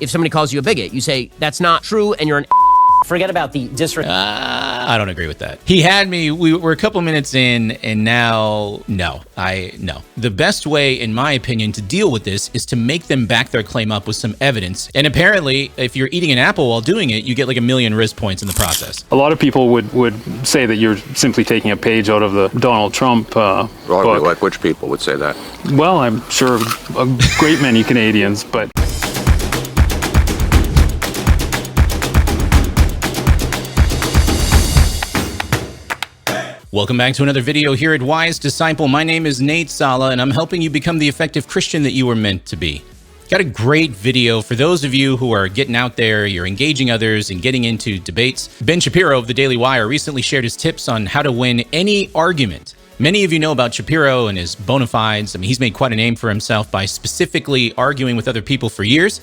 If somebody calls you a bigot, you say, that's not true, and you're an Forget about the disrespect. I don't agree with that. He had me, we're a couple minutes in, and now, no. The best way, in my opinion, to deal with this is to make them back their claim up with some evidence. And apparently, if you're eating an apple while doing it, you get like 1 million risk points in the process. A lot of people would say that you're simply taking a page out of the Donald Trump book. Like which people would say that? Well, I'm sure a great many Canadians, but... Welcome back to another video here at Wise Disciple. My name is Nate Sala, and I'm helping you become the effective Christian that you were meant to be. Got a great video for those of you who are getting out there, you're engaging others and getting into debates. Ben Shapiro of the Daily Wire recently shared his tips on how to win any argument. Many of you know about Shapiro and his bona fides. I mean, he's made quite a name for himself by specifically arguing with other people for years.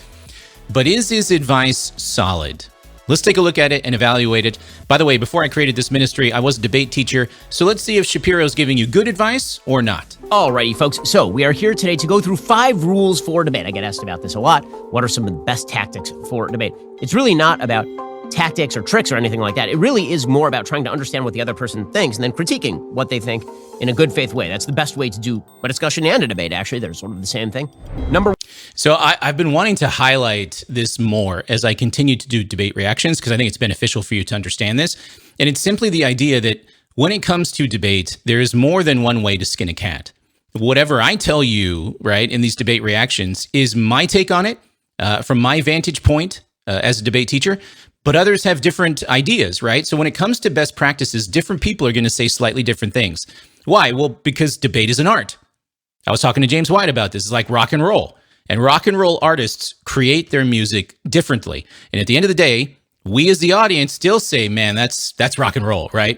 But is his advice solid? Let's take a look at it and evaluate it. By the way, before I created this ministry, I was a debate teacher, so let's see if Shapiro's giving you good advice or not. Alrighty, folks. So we are here today to go through 5 rules for debate. I get asked about this a lot. What are some of the best tactics for debate? It's really not about tactics or tricks or anything like that. It really is more about trying to understand what the other person thinks and then critiquing what they think in a good faith way. That's the best way to do a discussion and a debate, actually. They're sort of the same thing. So I've been wanting to highlight this more as I continue to do debate reactions because I think it's beneficial for you to understand this. And it's simply the idea that when it comes to debate, there is more than one way to skin a cat. Whatever I tell you, right, in these debate reactions is my take on it from my vantage point as a debate teacher. But others have different ideas, right? So when it comes to best practices, different people are going to say slightly different things. Why? Well, because debate is an art. I was talking to James White about this. It's like rock and roll. And rock and roll artists create their music differently. And at the end of the day, we as the audience still say, man, that's rock and roll, right?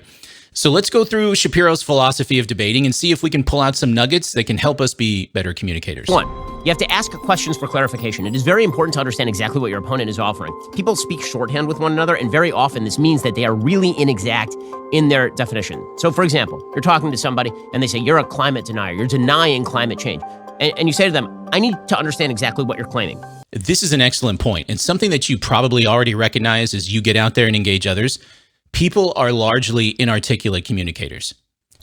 So let's go through Shapiro's philosophy of debating and see if we can pull out some nuggets that can help us be better communicators. 1, you have to ask questions for clarification. It is very important to understand exactly what your opponent is offering. People speak shorthand with one another, and very often this means that they are really inexact in their definition. So for example, you're talking to somebody and they say, you're a climate denier, you're denying climate change. And you say to them, I need to understand exactly what you're claiming. This is an excellent point, and something that you probably already recognize as you get out there and engage others. People are largely inarticulate communicators.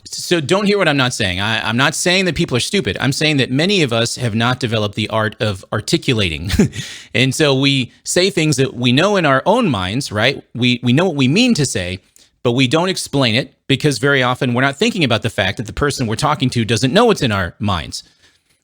So don't hear what I'm not saying. I'm not saying that people are stupid. I'm saying that many of us have not developed the art of articulating. And so we say things that we know in our own minds, right? We know what we mean to say, but we don't explain it because very often we're not thinking about the fact that the person we're talking to doesn't know what's in our minds.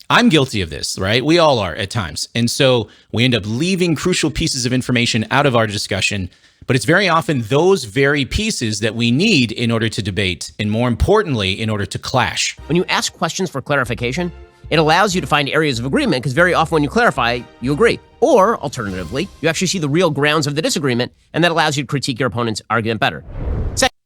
I'm guilty of this, right? We all are at times. And so we end up leaving crucial pieces of information out of our discussion, but it's very often those very pieces that we need in order to debate, and more importantly, in order to clash. When you ask questions for clarification, it allows you to find areas of agreement because very often when you clarify, you agree. Or alternatively, you actually see the real grounds of the disagreement, and that allows you to critique your opponent's argument better.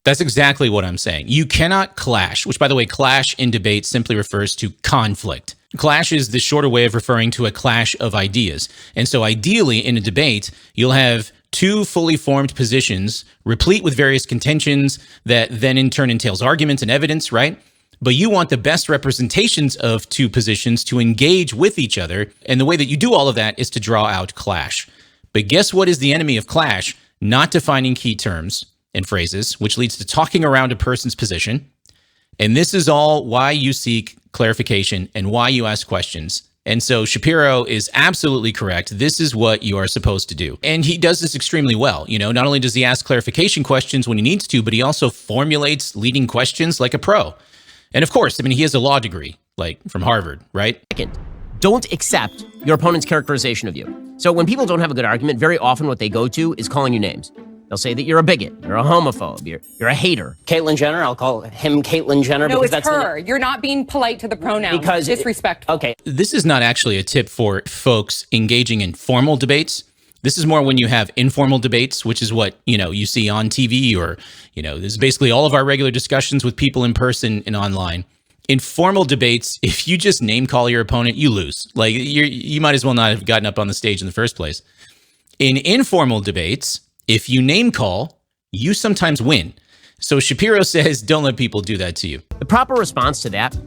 That's exactly what I'm saying. You cannot clash, which, by the way, clash in debate simply refers to conflict. Clash is the shorter way of referring to a clash of ideas. And so ideally, in a debate, you'll have 2 fully formed positions, replete with various contentions that then in turn entails arguments and evidence, right? But you want the best representations of 2 positions to engage with each other. And the way that you do all of that is to draw out clash. But guess what is the enemy of clash? Not defining key terms and phrases, which leads to talking around a person's position. And this is all why you seek clarification and why you ask questions. And so Shapiro is absolutely correct. This is what you are supposed to do. And he does this extremely well. You know, not only does he ask clarification questions when he needs to, but he also formulates leading questions like a pro. And of course, I mean, he has a law degree, like from Harvard, right? Second, don't accept your opponent's characterization of you. So when people don't have a good argument, very often what they go to is calling you names. They'll say that you're a bigot, you're a homophobe, you're a hater. Caitlyn Jenner, I'll call him Caitlyn Jenner. No, it's her. You're not being polite to the pronoun. Because disrespectful. Okay. This is not actually a tip for folks engaging in formal debates. This is more when you have informal debates, which is what, you see on TV or, this is basically all of our regular discussions with people in person and online. In formal debates, if you just name call your opponent, you lose. Like you might as well not have gotten up on the stage in the first place. In informal debates, if you name call, you sometimes win. So Shapiro says, don't let people do that to you. The proper response to that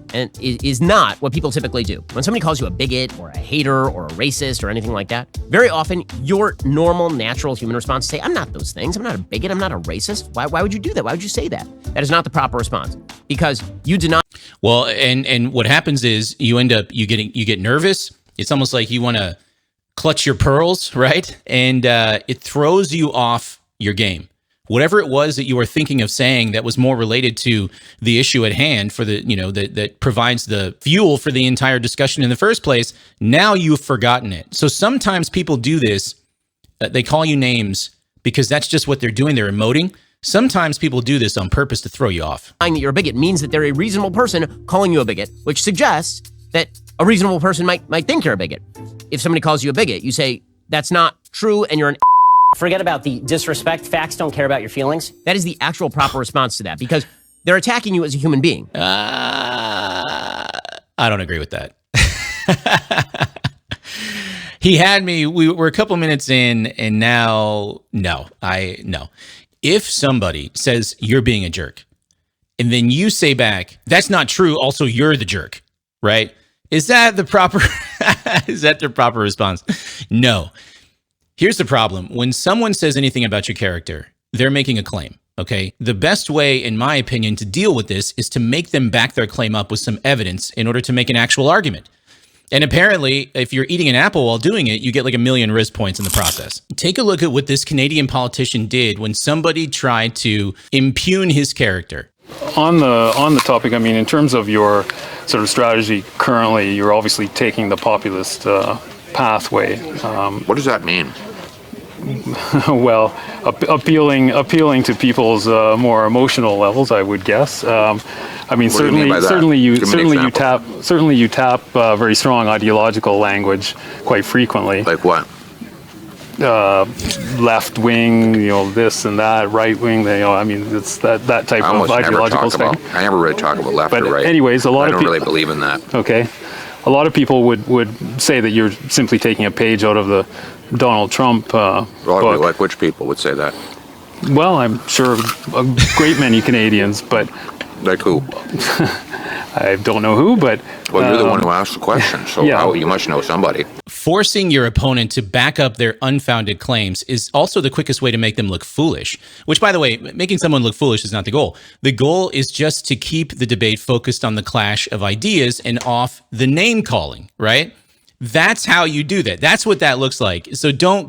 is not what people typically do. When somebody calls you a bigot or a hater or a racist or anything like that, very often your normal, natural human response is say, I'm not those things. I'm not a bigot. I'm not a racist. Why would you do that? Why would you say that? That is not the proper response because you do not. Well, and what happens is you get nervous. It's almost like you want to clutch your pearls, right? And it throws you off your game. Whatever it was that you were thinking of saying that was more related to the issue at hand for the, that provides the fuel for the entire discussion in the first place, now you've forgotten it. So sometimes people do this. They call you names because that's just what they're doing. They're emoting. Sometimes people do this on purpose to throw you off. Saying that you're a bigot means that they're a reasonable person calling you a bigot, which suggests that a reasonable person might think you're a bigot. If somebody calls you a bigot, you say, that's not true and you're an Forget about the disrespect. Facts don't care about your feelings. That is the actual proper response to that because they're attacking you as a human being. I don't agree with that. He had me. We're a couple minutes in, and now, no. If somebody says you're being a jerk, and then you say back, that's not true, also you're the jerk, right? Is that the proper response? No. Here's the problem. When someone says anything about your character, they're making a claim, okay? The best way, in my opinion, to deal with this is to make them back their claim up with some evidence in order to make an actual argument. And apparently, if you're eating an apple while doing it, you get like 1 million risk points in the process. Take a look at what this Canadian politician did when somebody tried to impugn his character. On the topic, I mean, in terms of your sort of strategy currently, you're obviously taking the populist pathway. What does that mean? Well, appealing to people's more emotional levels, I would guess. I mean, What do you mean by that? certainly Give me an you tap very strong ideological language quite frequently. Like what? Left wing, this and that, right wing. I mean, it's that type of ideological thing. I never really talk about left But or right. anyways, I don't really believe in that. Okay, a lot of people would say that you're simply taking a page out of the Donald Trump book. Like which people would say that? Well, I'm sure a great many Canadians, but Like who? I don't know who, but... Well, you're the one who asked the question, so yeah. You must know somebody. Forcing your opponent to back up their unfounded claims is also the quickest way to make them look foolish, which, by the way, making someone look foolish is not the goal. The goal is just to keep the debate focused on the clash of ideas and off the name calling, right? That's how you do that. That's what that looks like. So don't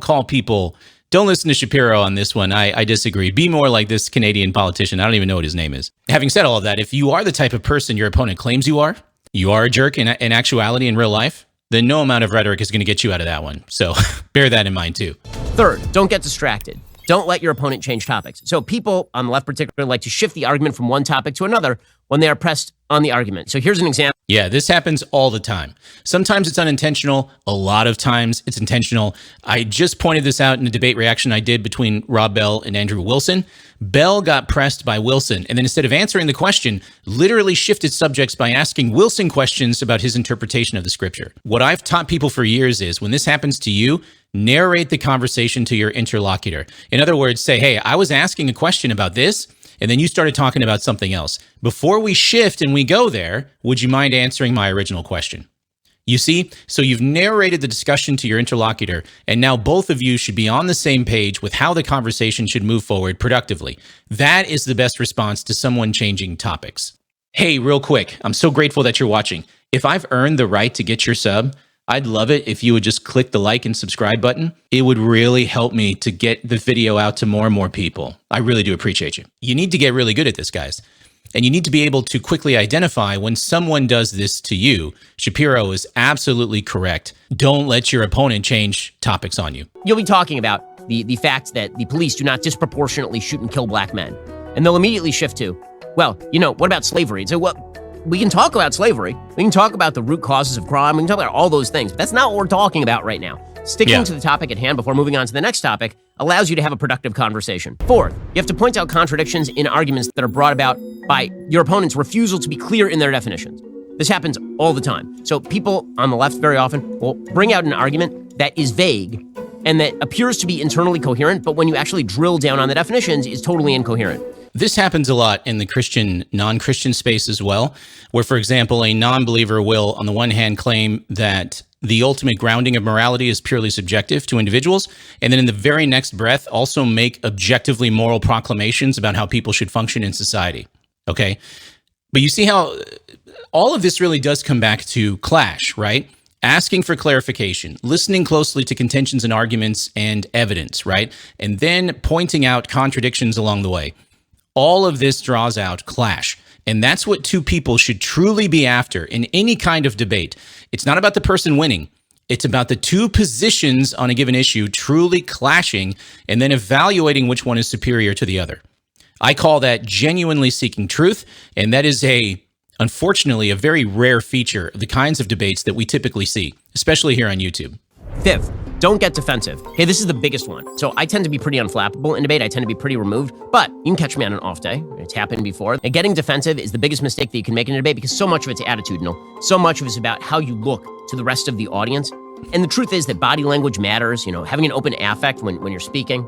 listen to Shapiro on this one. I disagree. Be more like this Canadian politician. I don't even know what his name is. Having said all of that, if you are the type of person your opponent claims you are a jerk in actuality in real life, then no amount of rhetoric is going to get you out of that one. So bear that in mind too. Third, don't get distracted. Don't let your opponent change topics. So people on the left particularly like to shift the argument from one topic to another when they are pressed on the argument. So here's an example. Yeah, this happens all the time. Sometimes it's unintentional. A lot of times it's intentional. I just pointed this out in a debate reaction I did between Rob Bell and Andrew Wilson. Bell got pressed by Wilson, and then instead of answering the question, literally shifted subjects by asking Wilson questions about his interpretation of the scripture. What I've taught people for years is when this happens to you, narrate the conversation to your interlocutor. In other words, say, hey, I was asking a question about this, and then you started talking about something else. Before we shift and we go there, would you mind answering my original question? You see? So you've narrated the discussion to your interlocutor, and now both of you should be on the same page with how the conversation should move forward productively. That is the best response to someone changing topics. Hey, real quick, I'm so grateful that you're watching. If I've earned the right to get your sub, I'd love it if you would just click the like and subscribe button. It would really help me to get the video out to more and more people. I really do appreciate you. You need to get really good at this, guys. And you need to be able to quickly identify when someone does this to you. Shapiro is absolutely correct. Don't let your opponent change topics on you. You'll be talking about the fact that the police do not disproportionately shoot and kill black men. And they'll immediately shift to, well, what about slavery? So, well, we can talk about slavery. We can talk about the root causes of crime. We can talk about all those things. But that's not what we're talking about right now. Sticking to the topic at hand before moving on to the next topic allows you to have a productive conversation. Fourth, you have to point out contradictions in arguments that are brought about by your opponent's refusal to be clear in their definitions. This happens all the time. So people on the left very often will bring out an argument that is vague and that appears to be internally coherent, but when you actually drill down on the definitions is totally incoherent. This happens a lot in the Christian, non-Christian space as well, where, for example, a non-believer will, on the one hand, claim that the ultimate grounding of morality is purely subjective to individuals, and then in the very next breath also make objectively moral proclamations about how people should function in society. Okay? But you see how all of this really does come back to clash, right? Asking for clarification, listening closely to contentions and arguments and evidence, right? And then pointing out contradictions along the way. All of this draws out clash. And that's what two people should truly be after in any kind of debate. It's not about the person winning. It's about the two positions on a given issue truly clashing and then evaluating which one is superior to the other. I call that genuinely seeking truth. And that is unfortunately, a very rare feature of the kinds of debates that we typically see, especially here on YouTube. Fifth, don't get defensive. Okay, this is the biggest one. So I tend to be pretty unflappable in debate. I tend to be pretty removed, but you can catch me on an off day. It's happened before. And getting defensive is the biggest mistake that you can make in a debate because so much of it's attitudinal. So much of it's about how you look to the rest of the audience. And the truth is that body language matters, having an open affect when you're speaking,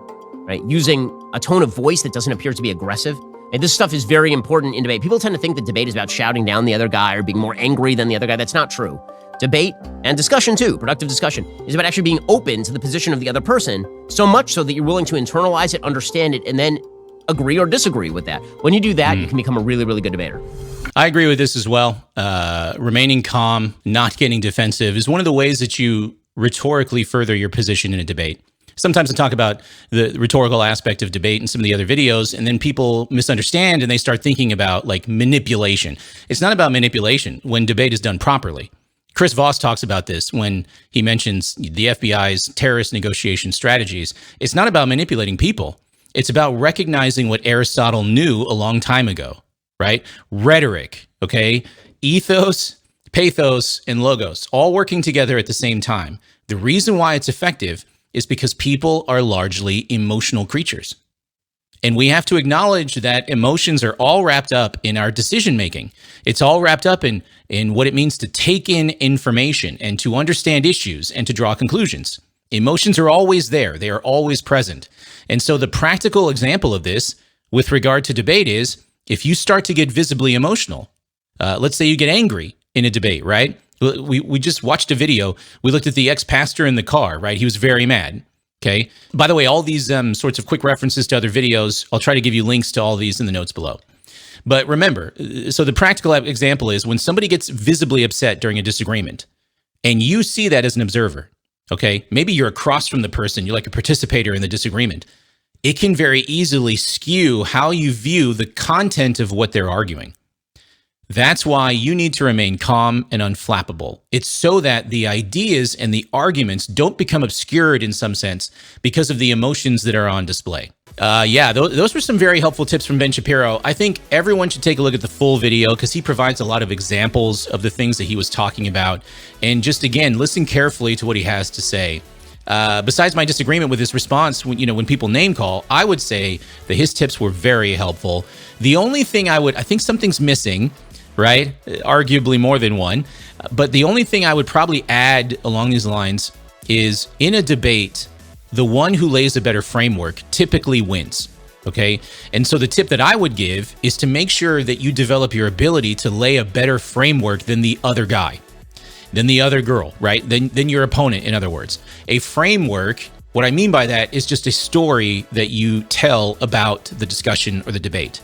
right? Using a tone of voice that doesn't appear to be aggressive. And this stuff is very important in debate. People tend to think that debate is about shouting down the other guy or being more angry than the other guy. That's not true. Debate and discussion too, productive discussion, is about actually being open to the position of the other person, so much so that you're willing to internalize it, understand it, and then agree or disagree with that. When you do that, you can become a really, really good debater. I agree with this as well. Remaining calm, not getting defensive is one of the ways that you rhetorically further your position in a debate. Sometimes I talk about the rhetorical aspect of debate in some of the other videos, and then people misunderstand and they start thinking about like manipulation. It's not about manipulation when debate is done properly. Chris Voss talks about this when he mentions the FBI's terrorist negotiation strategies. It's not about manipulating people. It's about recognizing what Aristotle knew a long time ago, right? Rhetoric, okay? Ethos, pathos, and logos, all working together at the same time. The reason why it's effective is because people are largely emotional creatures. And we have to acknowledge that emotions are all wrapped up in our decision making. It's all wrapped up in what it means to take in information and to understand issues and to draw conclusions. Emotions are always there. They are always present. And so the practical example of this with regard to debate is if you start to get visibly emotional, let's say you get angry in a debate, right? We just watched a video. We looked at the ex-pastor in the car, right? He was very mad. Okay. By the way, all these sorts of quick references to other videos, I'll try to give you links to all these in the notes below. But remember, so the practical example is when somebody gets visibly upset during a disagreement and you see that as an observer, okay, maybe you're across from the person, you're like a participator in the disagreement, it can very easily skew how you view the content of what they're arguing. That's why you need to remain calm and unflappable. It's so that the ideas and the arguments don't become obscured in some sense because of the emotions that are on display. Those were some very helpful tips from Ben Shapiro. I think everyone should take a look at the full video because he provides a lot of examples of the things that he was talking about. And just again, listen carefully to what he has to say. Besides my disagreement with his response, when people name call, I would say that his tips were very helpful. The only thing I think something's missing, right? Arguably more than one. But the only thing I would probably add along these lines is in a debate, the one who lays a better framework typically wins. Okay. And so the tip that I would give is to make sure that you develop your ability to lay a better framework than the other guy, than the other girl, right? Than your opponent, in other words. A framework, what I mean by that is just a story that you tell about the discussion or the debate.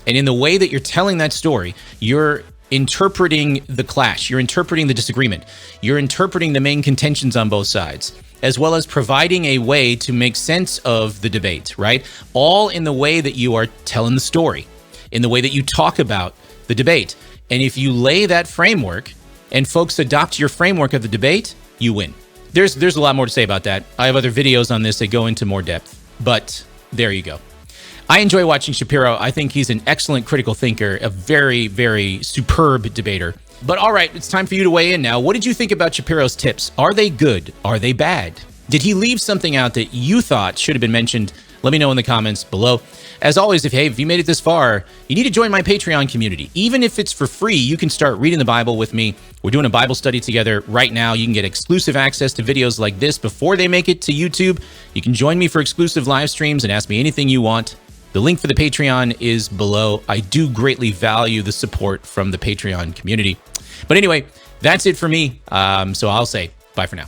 And in the way that you're telling that story, you're interpreting the clash, you're interpreting the disagreement, you're interpreting the main contentions on both sides, as well as providing a way to make sense of the debate, right? All in the way that you are telling the story, in the way that you talk about the debate. And if you lay that framework and folks adopt your framework of the debate, you win. There's a lot more to say about that. I have other videos on this that go into more depth, but there you go. I enjoy watching Shapiro. I think he's an excellent critical thinker, a very, very superb debater. But all right, it's time for you to weigh in now. What did you think about Shapiro's tips? Are they good? Are they bad? Did he leave something out that you thought should have been mentioned? Let me know in the comments below. As always, if you made it this far, you need to join my Patreon community. Even if it's for free, you can start reading the Bible with me. We're doing a Bible study together right now. You can get exclusive access to videos like this before they make it to YouTube. You can join me for exclusive live streams and ask me anything you want. The link for the Patreon is below. I do greatly value the support from the Patreon community. But anyway, that's it for me. So I'll say bye for now.